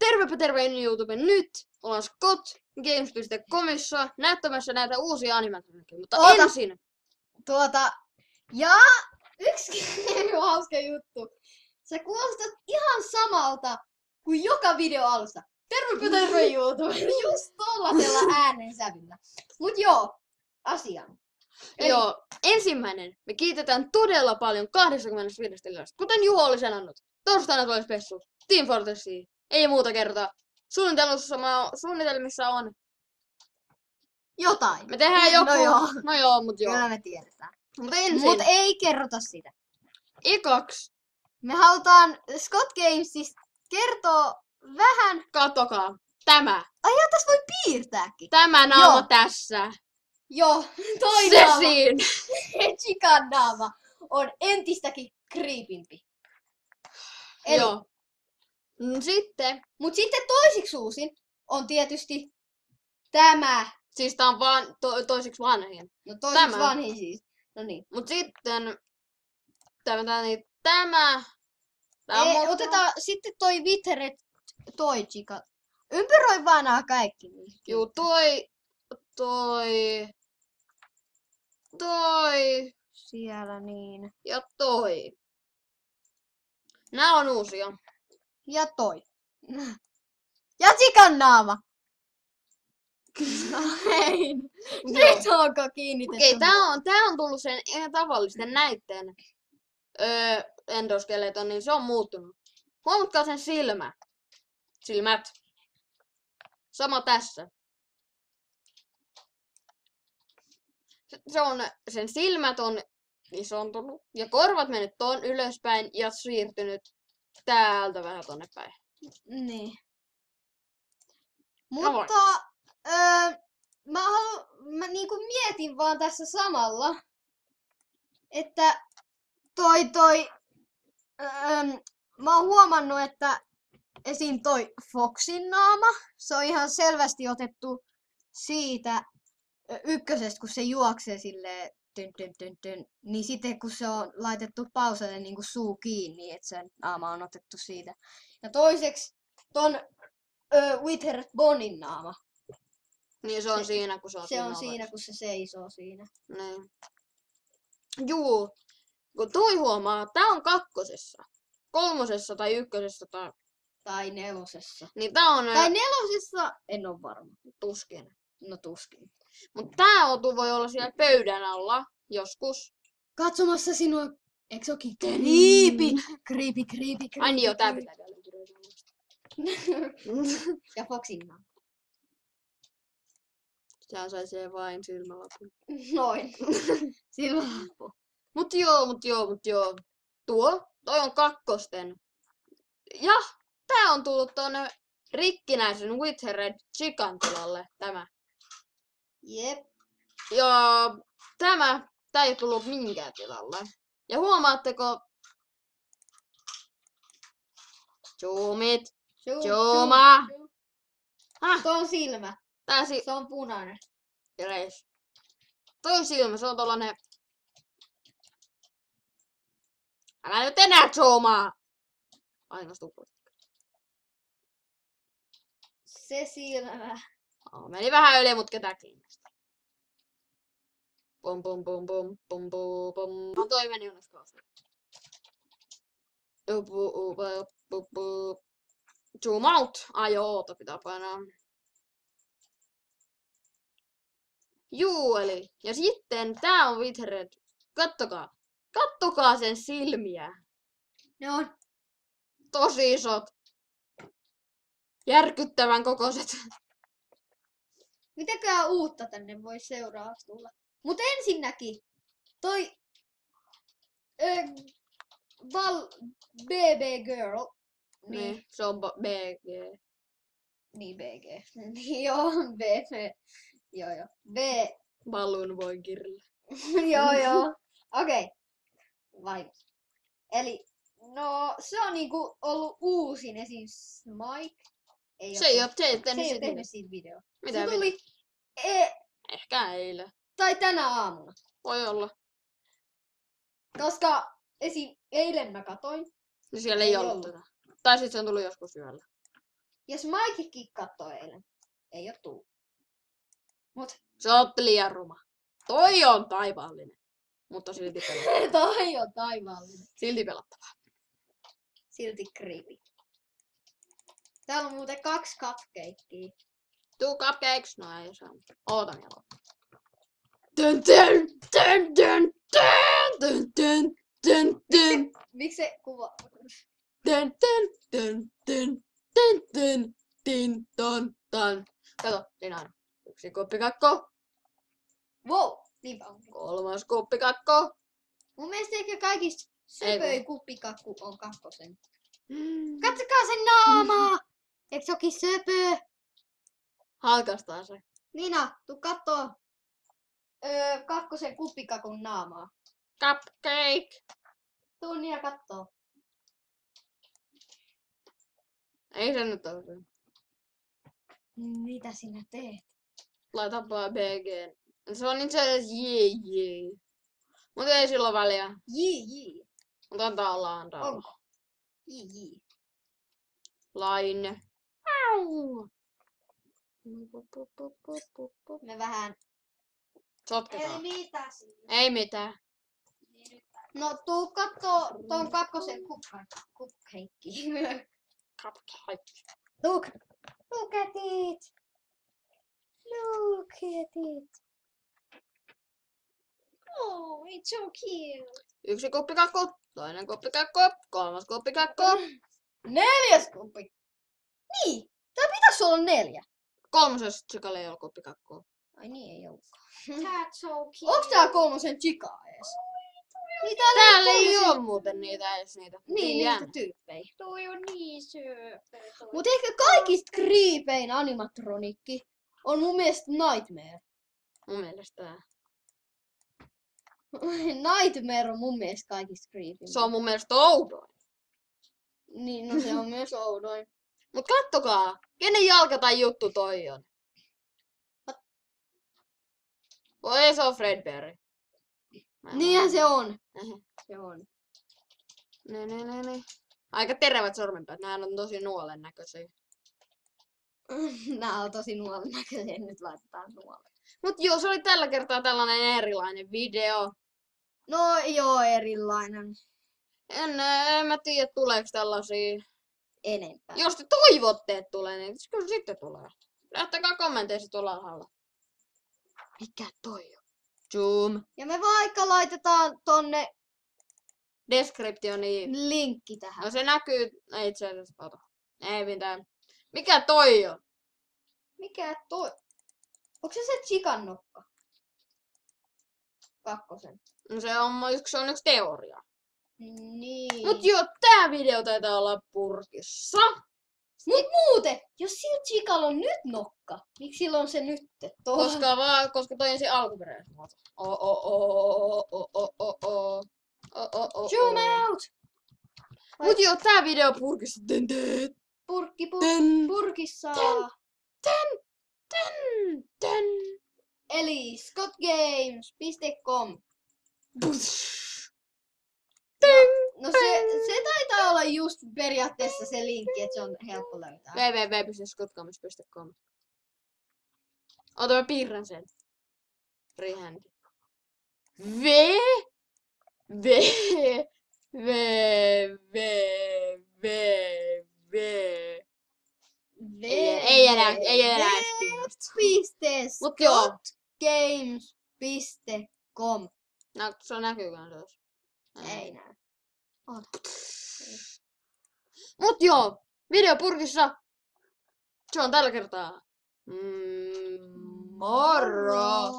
Tervepä terve YouTube! Nyt ollaan ScotGames.comissa näyttämässä näitä uusia animatronicia, mutta ensin... Ja yksi hauska juttu. Sä kuulostat ihan samalta kuin joka video alussa. Tervepä terve YouTube! Just tollasella äänensävyllä. Mut joo, asiaan. Joo, ensimmäinen. Me kiitetään todella paljon 25 tilasta. Kuten Juho oli sanonut, torstaina tulee spessu. Team Fortressia. Ei muuta kertaa. Suunnitelmissa on... Jotain. Me tehdään joku... No joo, mut joo. kyllä me tiedetään. Mut ensin... Mut ei kerrota sitä. Ekaksi. Me halutaan Scott Gamesista kertoa vähän... Katsokaa. Tämä. Ai ja, tässä voi piirtääkin. Tämä naama tässä. Joo, toi Se naama. siinä. Chikan naama on entistäkin creepimpi. Eli, Joo. Sitten. Mut sitten toisiksi uusin on tietysti tämä. Siis tää on vaan toiseksi vanhin. No toisiksi Tämä. vanhin siis. No niin. Mut sitten tämä. Otetaan sitten toi Witheret, toi Chika. Ympäröi vaan nää kaikki. Juu, toi. Siellä niin. Ja toi. Nää on uusia. Ja toi. Ja Chikan naama. No hei. Nyt onko kiinnitetty? Okei, tää on tullut sen ihan tavallisten näitten endoskeleton, niin se on muuttunut. Huomatkaa sen silmät. Sama tässä. Sen silmät on isontunut ja korvat mennyt ton ylöspäin ja siirtynyt täältä vähän tonne päin. Niin. No Mutta mä niinku mietin vaan tässä samalla, että mä oon huomannut, että esim. Toi Foxin naama, se on ihan selvästi otettu siitä ykkösestä, kun se juoksee silleen tyn, niin sitten kun se on laitettu pauselle niin kuin suu kiinni, että sen naama on otettu siitä. Ja toiseksi ton Witheret Bonin naama. Niin se on siinä, kun se on Se on ovessa. siinä, kun se seisoo siinä. Niin. Juu. Kun toi huomaa, tää on kakkosessa. Kolmosessa tai ykkösessä Tai nelosessa. niin tää on Tai nelosessa, en oo varma. tuskin. No tuskin. Mut tää otu voi olla siellä pöydän alla joskus. Katsomassa sinua, eikö se ookin creepy. Ai niin joo, tää pitää vielä kirjoittaa. Ja Foxin naama. Tää sai se vain silmälapun. Noin. Silloin loppu. Mut joo. Toi on kakkosten. Ja tää on tullut tonne rikkinäisen Witheret Chikan tilalle, tämä. Jep. Ja tää ei tullut minkään tilalle. Ja huomaatteko? Zoomit. Zooma. Tuo on silmä. Se on punainen. Reis. Toi silmä, se on tollanen... Älä nyt enää zoomaa! Aina stuput. Se silmä. Meni vähän yli, mut ketään kiinnostaa. Pum. Toi meni unoskoon. Zoom out! Ai joo, oota pitää painaa. Juu, eli. Ja sitten tää on Witheret. Kattokaa sen silmiä. Ne on Tosi isot. Järkyttävän kokoiset. mitäkään uutta tänne voi seuraavaksi tulla. Mut ensinnäkin toi BB Girl. Niin, se on BG. Niin BG. Niin joo, BB. Joo. B. Balloon Boy Girl. joo. Okei. Vai. Eli no se on niinku ollut uusin esim. Mike. Se ei oo tehnyt siitä videoa. Mitä Se tuli ehkä eilen. tai tänä aamuna. Voi olla. Koska eilen mä katoin. Niin siellä ei ollut tätä. Tai sit se on tullut joskus yöllä. Jos Mikekin katsoi eilen, ei oo tullut. Mut Se otti liian ruma. Toi on taivaallinen. Mutta silti pelattava. toi on taivaallinen. Silti pelattava. Silti creepy. Täällä on muuten 2 cupcakea. Tuu cupcakes. No ei saa. Ootan jalo. Dun dun dun dun dun dun dun dun. Miksi se kuva? Dun dun dun dun dun dun dun dun dun. Kato, siinä on 1 kuppi kakko. Wow, niinpä on. 3 kuppi kakko. Mun mielestä ehkä kaikista Ei söpöi kuppikakku on 2. Katsokaa sen naamaa! Eikö se ookin söpö? Halkastaa se. Niina, tuu kattoo 2 kuppikakun naamaa. Cupcake. Tuu Niina kattoo. Ei se nyt ole. Mitä sinä teet? Laita vaan BG. Se on itse asiassa jee. Mut ei sillä ole väliä. Jii. Mut antaa olla. Onko? Jii. Laine. Au. Me vähän... Sotketaan. mitä siinä? Ei mitään. No tuu kattoo ton 2 cupcake. Cupcake. Look at it. Look at it. Oh, it's so cute. 1 kuppi kakku. 2 kuppi kakku. 3 kuppi kakku. 4 kuppi. Niin, tää pitäis olla 4. 3. Chikalle ei ole kuppi kakku. Ai niin, ei olekaan. That's so cute. Onks tää 3 chikaa ees? Niin Täällä ei kolmosen- oo muuten niitä edes niitä. Niin, Jää. niitä tyyppejä. Toi on niin söpö. Mut ehkä kaikista creepein animatronikki on mun mielestä Nightmare. Mun mielestä. Nightmare on mun mielestä kaikista creepin. Se on mun mielestä oudoin. Niin, no se on myös oudoin. Mut kattokaa, kenen jalka tai juttu toi on? Voi se on Fredbear. Niinhän se on. Ähä. Se on. Ne. Aika terävät sormenpäät, nää on tosi nuolen näköisiä. Nää on tosi nuolen näköisiä, nyt laitetaan nuolen. Mut joo, se oli tällä kertaa tällainen erilainen video. No joo, erilainen. En mä tiedä tuleeko tällaisia. Enempää. Jos te toivotte, että tulee, niin kyllä sitten tulee. Lähtekää kommenteissa tuolla alhaalla. Mikä toi on? Zoom. Ja me vaikka laitetaan tonne Descriptioniin. linkki tähän. No se näkyy, ei itse asiassa, ota. Ei mitään. Mikä toi on? Mikä toi? Onko se chikan nokka? 2. No se on yksi teoria. Niin. Mut joo, tää video taitaa olla purkissa. Mut muuten, jos sillä chikalla on nyt nokka, miksi sillä on se nyt? Koska toi on se alkuperäismuoto. Zoom out! Mut joo, tää video purkissa. Purkissa. Tän. Eli scottgames.com. No se taitaa olla just periaatteessa se linkki, että se on helppo löytää. www.skotkamis.com. Ota mä piirrän sen. Freehand. V. Ei enää kiinnosta. Mut joo. Scottgames.com. Se näkyy kans jos. Ei näy. Mut joo, video purkissa. Se on tällä kertaa. Moro!